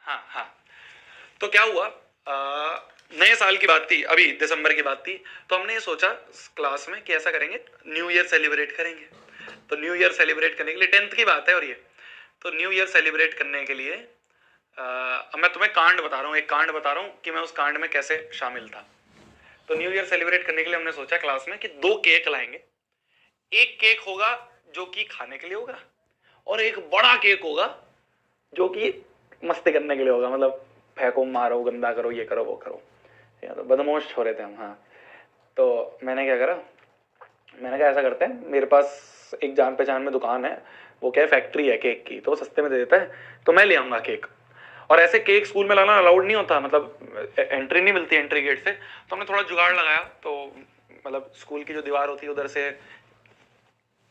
हाँ हाँ। तो क्या हुआ, नए साल की बात थी, अभी दिसंबर की बात थी। तो हमने ये सोचा क्लास में कि ऐसा करेंगे, न्यू ईयर सेलिब्रेट करेंगे। तो न्यू ईयर सेलिब्रेट करने के लिए 10th की बात है, और ये तो न्यू ईयर सेलिब्रेट करने के लिए अब मैं तुम्हें कांड बता रहा हूँ, एक कांड बता रहा हूँ कि मैं उस कांड में कैसे शामिल था। तो न्यू ईयर सेलिब्रेट करने के लिए हमने सोचा क्लास में कि 2 केक लाएंगे। एक केक होगा जो कि खाने के लिए होगा, और एक बड़ा केक होगा जो कि मस्ती करने के लिए होगा, मतलब फेंको, मारो, गंदा करो, ये करो, वो करो। या तो बदमाश हो रहे थे हम। हाँ, तो मैंने क्या करा, मैंने कहा ऐसा करते हैं, मेरे पास एक जान पहचान में दुकान है, वो क्या है, फैक्ट्री है केक की, तो वो सस्ते में दे देता है, तो मैं ले आऊंगा केक। और ऐसे केक स्कूल में लाना अलाउड नहीं होता, मतलब एंट्री नहीं मिलती एंट्री गेट से। तो हमने थोड़ा जुगाड़ लगाया, तो मतलब स्कूल की जो दीवार होती है उधर से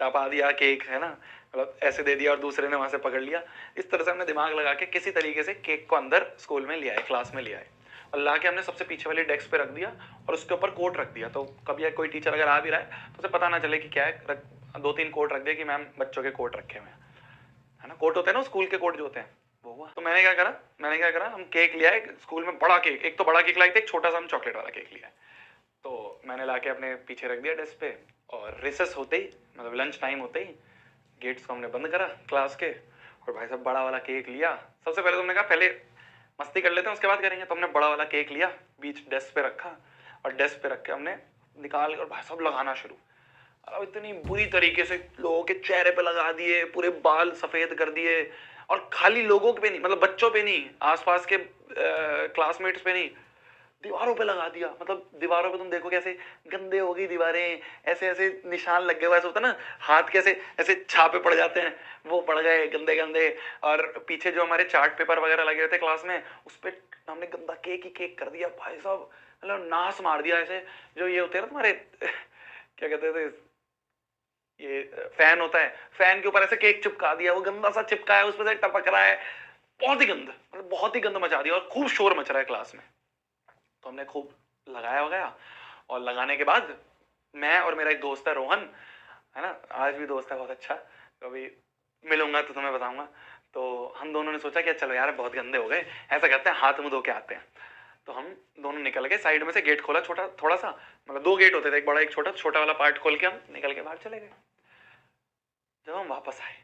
टपा दिया केक, है ना, मतलब ऐसे दे दिया और दूसरे ने वहां से पकड़ लिया। इस तरह से हमने दिमाग लगा के किसी तरीके से केक को अंदर स्कूल में ले आए, क्लास में ले आए, और ला के हमने सबसे पीछे वाली डेस्क पे रख दिया, और उसके ऊपर कोट रख दिया। तो कभी कोई टीचर अगर आ भी रहा है तो उसे पता ना चले कि क्या है। 2-3 कोट रख दिया कि मैम बच्चों के कोट रखे हुए हैं, है ना, कोट होते हैं ना स्कूल के कोट जो होते हैं, वो हुआ। तो मैंने क्या करा, हम केक ले आए स्कूल में, बड़ा केक, एक तो बड़ा केक लाए थे, एक छोटा सा हम चॉकलेट वाला केक लिया। तो मैंने लाके अपने पीछे रख दिया डेस्क पे, और रिसेस होते ही, मतलब लंच टाइम होते ही, गेट्स को हमने बंद करा क्लास के, और भाई साहब बड़ा वाला केक लिया। सबसे पहले तुमने कहा पहले मस्ती कर लेते हैं उसके बाद करेंगे, तो हमने बड़ा वाला केक लिया, बीच डेस्क पे रखा, और डेस्क पे रख के हमने निकाल के और भाई साहब लगाना शुरू। और इतनी बुरी तरीके से लोगों के चेहरे पे लगा दिए, पूरे बाल सफेद कर दिए, और खाली लोगों पे नहीं, मतलब बच्चों पे नहीं, आसपास के क्लासमेट्स पे नहीं, दीवारों पे लगा दिया। मतलब दीवारों पे तुम देखो कैसे गंदे हो गई दीवारें, ऐसे ऐसे निशान लग गए, वैसे होता ना हाथ के ऐसे ऐसे छापे पड़ जाते हैं, वो पड़ गए गंदे गंदे। और पीछे जो हमारे चार्ट पेपर वगैरह लगे हुए थे क्लास में, उस पर हमने गंदा केक ही केक कर दिया भाई साहब, मतलब नाश मार दिया। ऐसे जो ये होते हैं ना तुम्हारे क्या कहते थे, ये फैन होता है, फैन के ऊपर ऐसे केक चिपका दिया, वो गंदा सा चिपका है, उसमें से टपक रहा है, बहुत ही गंद, मतलब बहुत ही गंद मचा दिया, और खूब शोर मच रहा है क्लास में। तो हमने खूब लगाया वगैया, और लगाने के बाद मैं और मेरा एक दोस्त है रोहन, है ना, आज भी दोस्त है बहुत अच्छा, कभी मिलूंगा तो तुम्हें बताऊंगा। तो हम दोनों ने सोचा कि चलो यार बहुत गंदे हो गए, ऐसा करते हैं हाथ मुंह धो के आते हैं। तो हम दोनों निकल गए, साइड में से गेट खोला, छोटा थोड़ा सा, मतलब 2 गेट होते थे, एक बड़ा एक छोटा, छोटा वाला पार्ट खोल के हम निकल के बाहर चले गए। जब हम वापस आए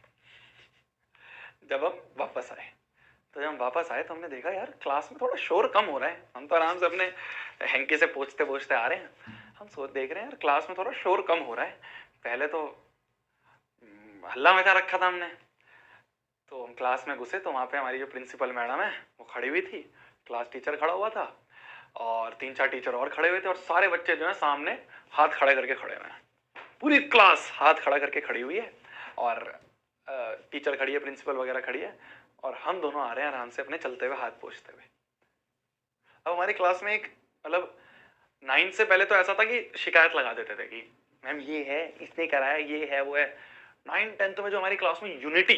जब हम वापस आए तो जब हम वापस आए तो हमने देखा यार क्लास में थोड़ा शोर कम हो रहा है। हम तो आराम से अपने हैंकी से पोंछते पोंछते आ रहे हैं, हम सोच देख रहे हैं यार क्लास में थोड़ा शोर कम हो रहा है। पहले तो हल्ला मचा रखा था हमने। तो हम क्लास में घुसे तो वहां पे हमारी जो प्रिंसिपल मैडम है वो खड़ी हुई थी, क्लास टीचर खड़ा हुआ था, और 3-4 टीचर और खड़े हुए थे, और सारे बच्चे जो है सामने हाथ खड़े करके खड़े हुए हैं। पूरी क्लास हाथ खड़ा करके खड़ी हुई है, और टीचर खड़ी है, प्रिंसिपल वगैरह खड़ी है, और हम दोनों आ रहे हैं आराम से अपने चलते हुए, हाथ पोंछते हुए। अब हमारी क्लास में एक, मतलब 9th से पहले तो ऐसा था कि शिकायत लगा देते थे कि मैम ये है, इसने कराया, ये है, वो है। 9th-10th में जो हमारी क्लास में यूनिटी,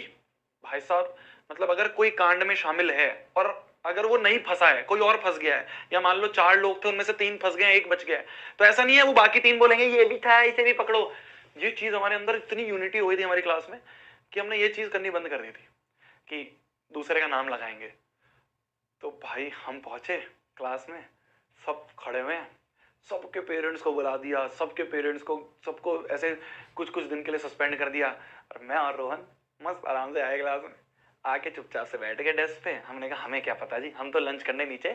भाई साहब, मतलब अगर कोई कांड में शामिल है और अगर वो नहीं फंसा है, कोई और फंस गया है, या मान लो 4 लोग थे उनमें से 3 फंस गए, 1 बच गया है, तो ऐसा नहीं है वो बाकी 3 बोलेंगे ये भी था, इसे भी पकड़ो। ये चीज हमारे अंदर इतनी यूनिटी हुई थी हमारी क्लास में कि हमने ये चीज करनी बंद कर दी थी कि दूसरे का नाम लगाएंगे। तो भाई हम पहुंचे क्लास में, सब खड़े हुए हैं, सबके पेरेंट्स को बुला दिया, सबके पेरेंट्स को, सबको ऐसे कुछ कुछ दिन के लिए सस्पेंड कर दिया, और मैं और रोहन मस्त आराम से आए क्लास में, आके चुपचाप से बैठ गए डेस्क पे। हमने कहा हमें क्या पता जी, हम तो लंच करने नीचे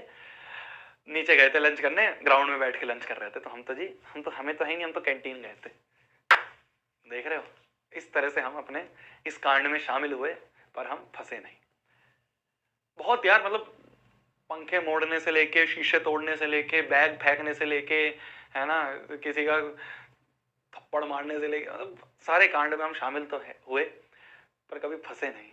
नीचे गए थे, लंच करने ग्राउंड में बैठ के लंच कर रहे थे, तो हम तो जी, हम तो हमें तो है नहीं, हम तो कैंटीन गए थे। देख रहे हो, इस तरह से हम अपने इस कांड में शामिल हुए, पर हम फंसे नहीं। बहुत यार, मतलब पंखे मोड़ने से लेके, शीशे तोड़ने से लेके, बैग फेंकने से लेके, है ना, किसी का थप्पड़ मारने से लेके, मतलब सारे कांड में हम शामिल तो है हुए, पर कभी फंसे नहीं।